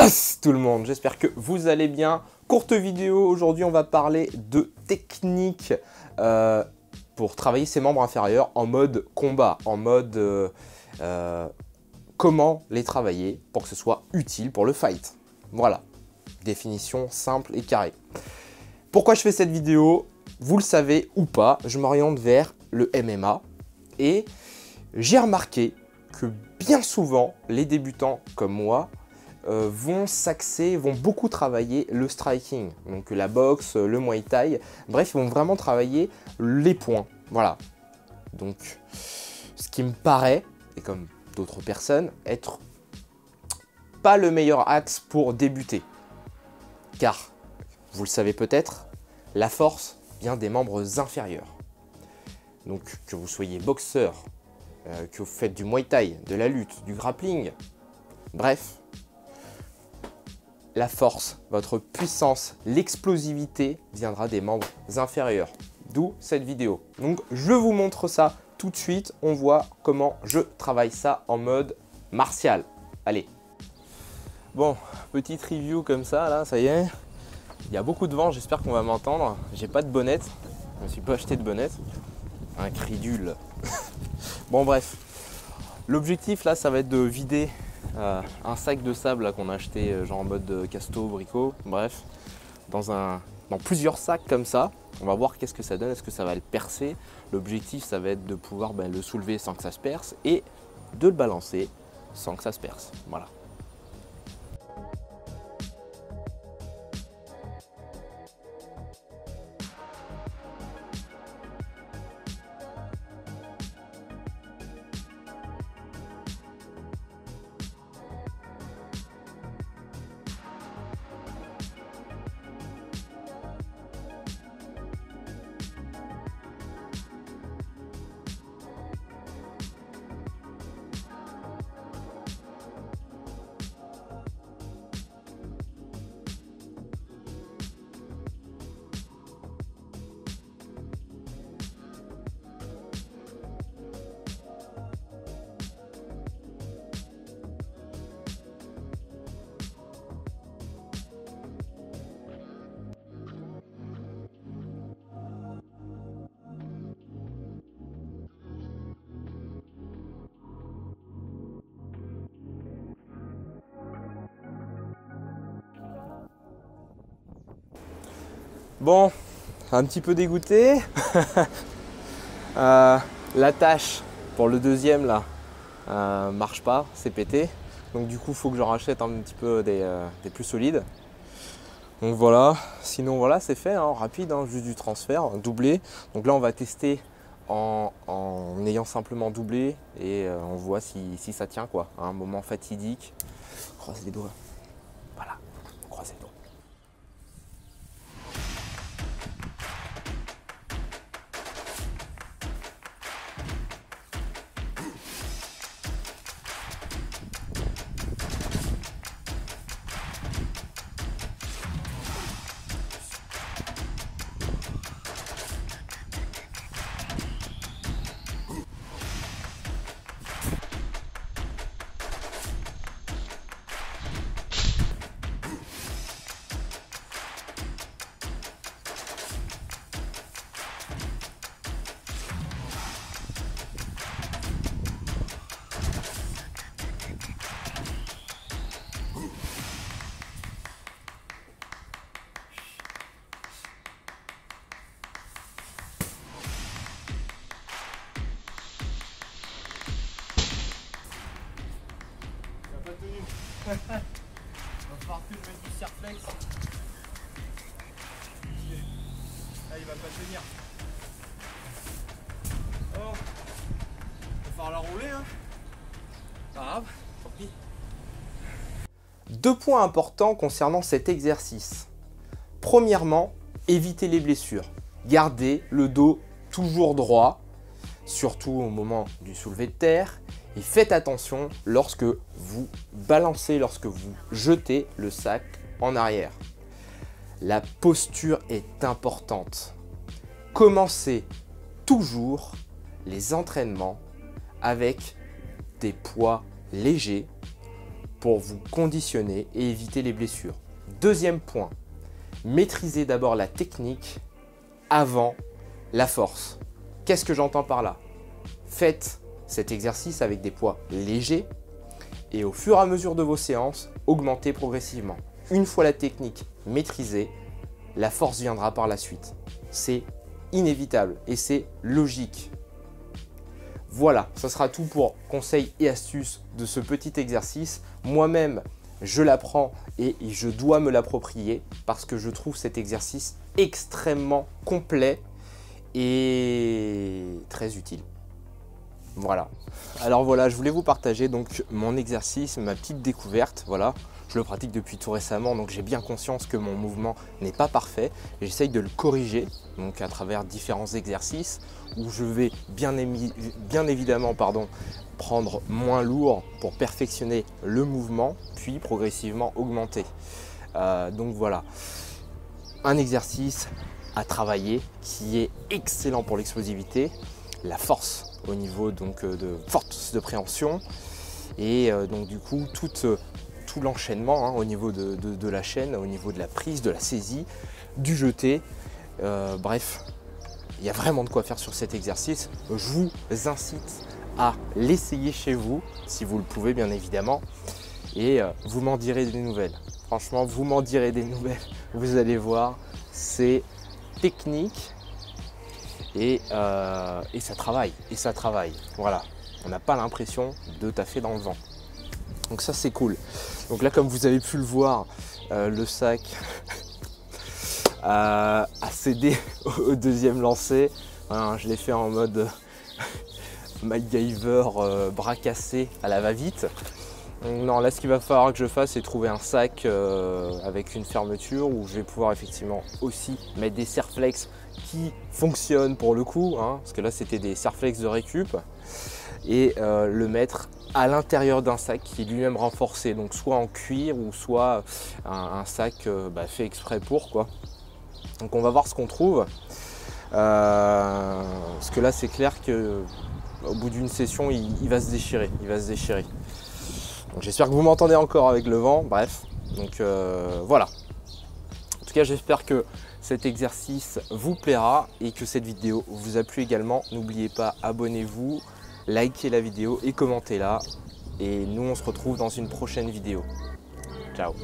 Yes tout le monde, j'espère que vous allez bien. Courte vidéo, aujourd'hui on va parler de techniques pour travailler ses membres inférieurs en mode combat, en mode comment les travailler pour que ce soit utile pour le fight. Voilà, définition simple et carrée. Pourquoi je fais cette vidéo? Vous le savez ou pas, je m'oriente vers le MMA et j'ai remarqué que bien souvent les débutants comme moi vont beaucoup travailler le striking, donc la boxe, le muay thai, bref, ils vont vraiment travailler les points, voilà. Donc, ce qui me paraît, et comme d'autres personnes, être pas le meilleur axe pour débuter. Car, vous le savez peut-être, la force vient des membres inférieurs. Donc, que vous soyez boxeur, que vous faites du muay thai, de la lutte, du grappling, bref, la force, votre puissance, l'explosivité viendra des membres inférieurs. D'où cette vidéo. Donc je vous montre ça tout de suite. On voit comment je travaille ça en mode martial. Allez. Bon, petite review comme ça, là, ça y est. Il y a beaucoup de vent, j'espère qu'on va m'entendre. J'ai pas de bonnette. Je me suis pas acheté de bonnette. Un cridule. Bon bref. L'objectif là, ça va être de vider un sac de sable qu'on a acheté genre en mode casto, bricot, bref, dans plusieurs sacs comme ça. On va voir qu'est-ce que ça donne, est-ce que ça va le percer. L'objectif ça va être de pouvoir le soulever sans que ça se perce et de le balancer sans que ça se perce, voilà. Bon, un petit peu dégoûté. La tâche pour le deuxième là marche pas, c'est pété. Donc du coup, il faut que j'en rachète un petit peu des plus solides. Donc voilà, sinon voilà, c'est fait, hein, rapide, hein, juste du transfert, doublé. Donc là, on va tester en ayant simplement doublé et on voit si ça tient quoi. À un moment fatidique, croise les doigts. Voilà, croise les doigts. Va falloir que je mette du cirflex. Là, il va pas tenir. Oh, il va falloir la rouler, hein. Pas grave, tant pis. Deux points importants concernant cet exercice. Premièrement, éviter les blessures. Gardez le dos toujours droit, surtout au moment du soulevé de terre. Et faites attention lorsque vous balancez, lorsque vous jetez le sac en arrière. La posture est importante. Commencez toujours les entraînements avec des poids légers pour vous conditionner et éviter les blessures. Deuxième point, maîtrisez d'abord la technique avant la force. Qu'est-ce que j'entends par là? Faites cet exercice avec des poids légers et au fur et à mesure de vos séances, augmentez progressivement. Une fois la technique maîtrisée, la force viendra par la suite. C'est inévitable et c'est logique. Voilà, ça sera tout pour conseils et astuces de ce petit exercice. Moi-même, je l'apprends et je dois me l'approprier parce que je trouve cet exercice extrêmement complet et très utile. Voilà. Alors voilà, je voulais vous partager donc mon exercice, ma petite découverte. Voilà, je le pratique depuis tout récemment, donc j'ai bien conscience que mon mouvement n'est pas parfait. J'essaye de le corriger donc à travers différents exercices où je vais bien évidemment prendre moins lourd pour perfectionner le mouvement, puis progressivement augmenter. Donc voilà, un exercice à travailler qui est excellent pour l'explosivité, la force au niveau donc de force de préhension et donc du coup tout l'enchaînement au niveau de la chaîne, au niveau de la prise, de la saisie, du jeté. Bref, il y a vraiment de quoi faire sur cet exercice. Je vous incite à l'essayer chez vous, si vous le pouvez bien évidemment, et vous m'en direz des nouvelles. Franchement, vous m'en direz des nouvelles. Vous allez voir, c'est technique. Et ça travaille, voilà. On n'a pas l'impression de taffer dans le vent. Donc ça c'est cool. Donc là comme vous avez pu le voir, le sac a cédé au deuxième lancer. Voilà, je l'ai fait en mode MacGyver bras cassés à la va-vite. Non, là ce qu'il va falloir que je fasse c'est trouver un sac avec une fermeture où je vais pouvoir effectivement aussi mettre des serflex qui fonctionnent pour le coup, parce que là c'était des serflex de récup, et le mettre à l'intérieur d'un sac qui est lui-même renforcé, donc soit en cuir ou soit un sac fait exprès pour quoi. Donc on va voir ce qu'on trouve, parce que là c'est clair que au bout d'une session il va se déchirer, Donc j'espère que vous m'entendez encore avec le vent, bref, donc voilà. En tout cas j'espère que cet exercice vous plaira et que cette vidéo vous a plu également. N'oubliez pas, abonnez-vous, likez la vidéo et commentez-la. Et nous on se retrouve dans une prochaine vidéo. Ciao.